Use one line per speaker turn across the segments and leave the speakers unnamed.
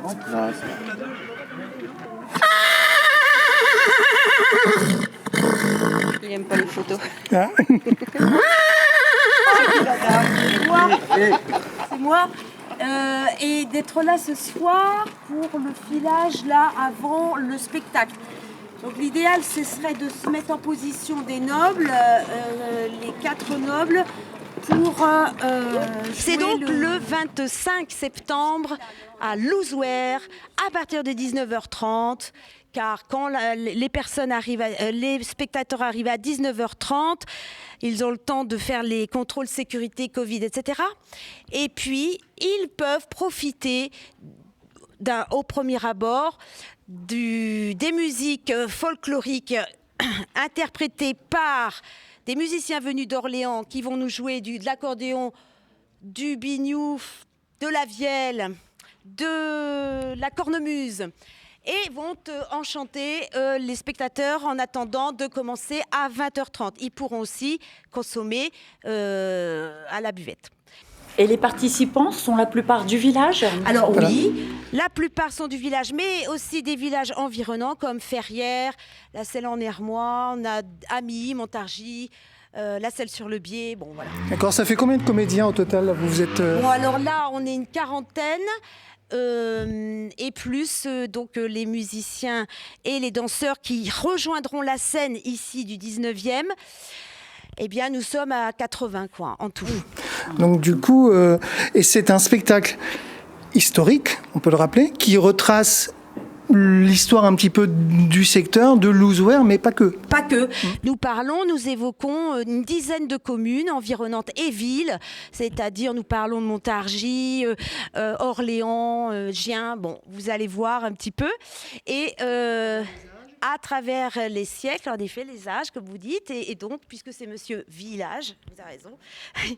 Non, c'est vrai.
Il n'aime pas les photos.
Hein
C'est moi. Et d'être là ce soir pour le filage là avant le spectacle. Donc l'idéal ce serait de se mettre en position des nobles, les 4 nobles, pour
C'est donc le 25 septembre à Louzouer, à partir de 19h30. Car quand les spectateurs arrivent à 19h30, ils ont le temps de faire les contrôles sécurité, Covid, etc. Et puis, ils peuvent profiter au premier abord des musiques folkloriques interprétées par des musiciens venus d'Orléans qui vont nous jouer de l'accordéon, du bignouf, de la vielle, de la cornemuse. Et vont enchanter les spectateurs en attendant de commencer à 20h30. Ils pourront aussi consommer à la buvette.
Et les participants sont la plupart du village ?
Alors oui, la plupart sont du village, mais aussi des villages environnants comme Ferrières, la Selle-en-Hermois, on a Amy, Montargis, la Selle-sur-le-Biais, bon voilà.
D'accord, ça fait combien de comédiens au total ? Vous êtes
Bon alors là, on est une quarantaine. Et plus donc les musiciens et les danseurs qui rejoindront la scène ici du 19e, eh bien nous sommes à 80 quoi, en tout.
Donc du coup, et c'est un spectacle historique, on peut le rappeler, qui retrace l'histoire un petit peu du secteur, de Louzouer, mais pas que.
Pas que. Nous évoquons une dizaine de communes environnantes et villes, c'est-à-dire nous parlons de Montargis, Orléans, Gien, bon, vous allez voir un petit peu. Et à travers les siècles, en effet, les âges, comme vous dites, et donc, puisque c'est Monsieur Village, vous avez raison,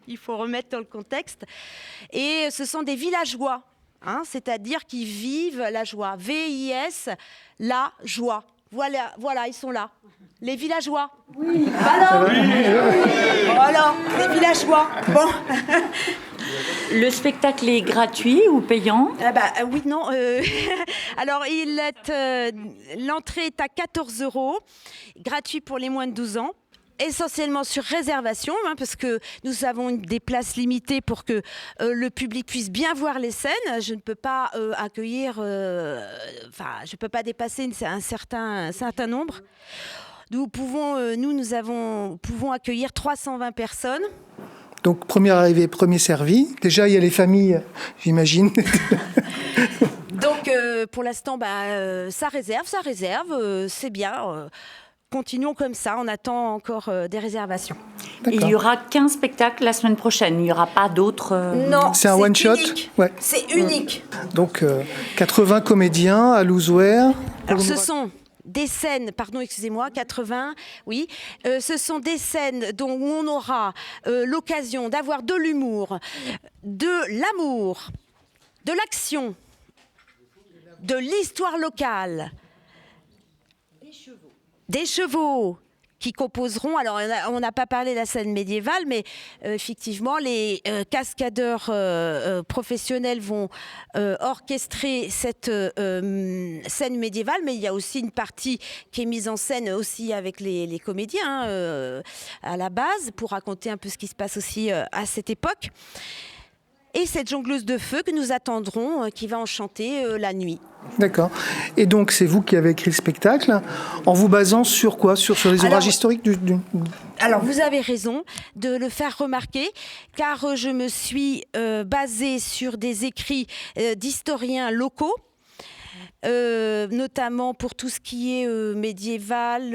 il faut remettre dans le contexte, et ce sont des villageois. C'est-à-dire qu'ils vivent la joie. VIS, la joie. Voilà, ils sont là. Les villageois.
Oui, voilà. Voilà, les villageois. Bon.
Le spectacle est gratuit ou payant ?
Oui, non. Alors, l'entrée est à 14 €, gratuit pour les moins de 12 ans. Essentiellement sur réservation, parce que nous avons des places limitées pour que le public puisse bien voir les scènes. Je ne peux pas accueillir, je ne peux pas dépasser un certain nombre. Nous pouvons accueillir 320 personnes.
Donc, première arrivée, premier servi. Déjà, il y a les familles, j'imagine.
Donc, pour l'instant, ça réserve, c'est bien. Continuons comme ça, on attend encore des réservations.
Et il y aura qu'un spectacle la semaine prochaine, il n'y aura pas d'autres...
Non,
c'est un one-shot.
Ouais. C'est unique.
Donc, 80 comédiens à Louzouer.
Alors, ce sont des scènes, 80, oui. Ce sont des scènes où on aura l'occasion d'avoir de l'humour, de l'amour, de l'action, de l'histoire locale, des chevaux qui composeront, alors on n'a pas parlé de la scène médiévale, mais effectivement les cascadeurs professionnels vont orchestrer cette scène médiévale, mais il y a aussi une partie qui est mise en scène aussi avec les comédiens à la base, pour raconter un peu ce qui se passe aussi à cette époque. Et cette jongleuse de feu que nous attendrons, qui va enchanter la nuit.
D'accord. Et donc, c'est vous qui avez écrit le spectacle, en vous basant sur quoi ? Sur les ouvrages historiques
Alors, vous avez raison de le faire remarquer, car je me suis basée sur des écrits d'historiens locaux, notamment pour tout ce qui est médiéval.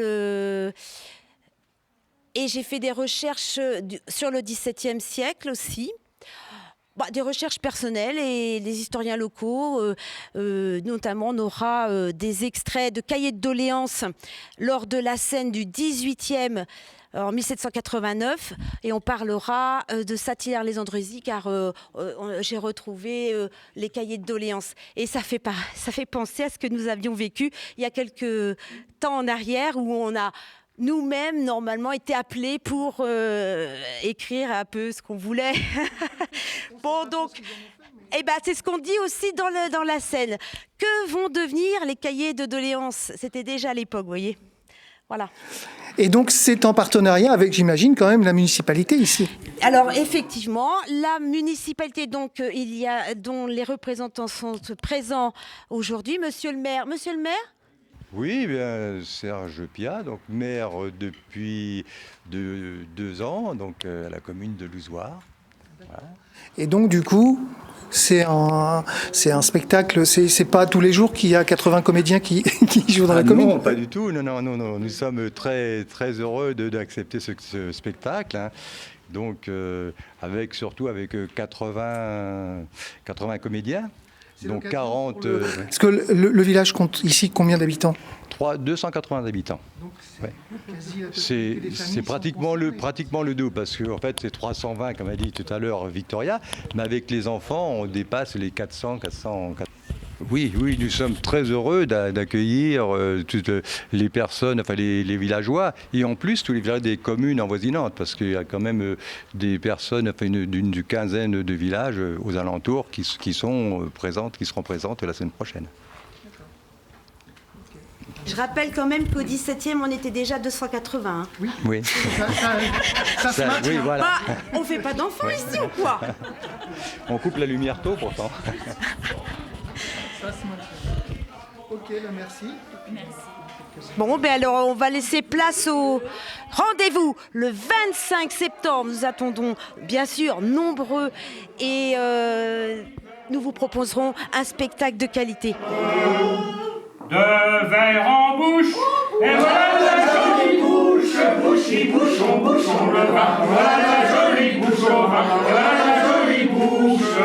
Et j'ai fait des recherches sur le XVIIe siècle aussi. Des recherches personnelles, et les historiens locaux, notamment, on aura des extraits de cahiers de doléances lors de la scène du 18e en 1789, et on parlera de Satyre-les-Andrézy, car j'ai retrouvé les cahiers de doléances. Et ça fait penser à ce que nous avions vécu il y a quelques temps en arrière, où on a nous-mêmes, normalement, été appelés pour écrire un peu ce qu'on voulait. Bon, donc, Eh ben, c'est ce qu'on dit aussi dans la scène. Que vont devenir les cahiers de doléances? C'était déjà à l'époque, vous voyez. Voilà.
Et donc, c'est en partenariat avec, j'imagine, quand même, la municipalité ici.
Alors, effectivement, la municipalité, donc, dont les représentants sont présents aujourd'hui. Monsieur le maire. Monsieur le maire?
Oui, bien, Serge Piat, donc maire depuis 2 ans, donc à la commune de Louzoir. Voilà.
Et donc, du coup, c'est un spectacle, c'est pas tous les jours qu'il y a 80 comédiens qui jouent dans la commune?
Non, pas du tout. Non. Nous sommes très, très heureux d'accepter ce spectacle. Hein. Donc, surtout avec 80 comédiens. Donc 40...
Parce que le village compte ici combien d'habitants?
280 habitants. Ouais. C'est pratiquement le double, parce que en fait c'est 320 comme a dit tout à l'heure Victoria, mais avec les enfants on dépasse les 400. Oui, nous sommes très heureux d'accueillir toutes les personnes, enfin les villageois, et en plus tous les villages des communes avoisinantes, parce qu'il y a quand même des personnes, enfin d'une quinzaine de villages aux alentours qui seront présentes la semaine prochaine.
Je rappelle quand même qu'au 17e, on était déjà 280. Hein.
Oui.
Ça se maintient.
Oui, voilà.
Bah, on fait pas d'enfants ici ou quoi?
On coupe la lumière tôt pourtant.
Ça se maintient. Ok, merci.
Bon, ben alors on va laisser place au rendez-vous le 25 septembre. Nous attendons bien sûr nombreux et nous vous proposerons un spectacle de qualité.
2 verres en bouche, et voilà la jolie bouche, bouchon, le vin, voilà la jolie bouche au vin, voilà la jolie bouche.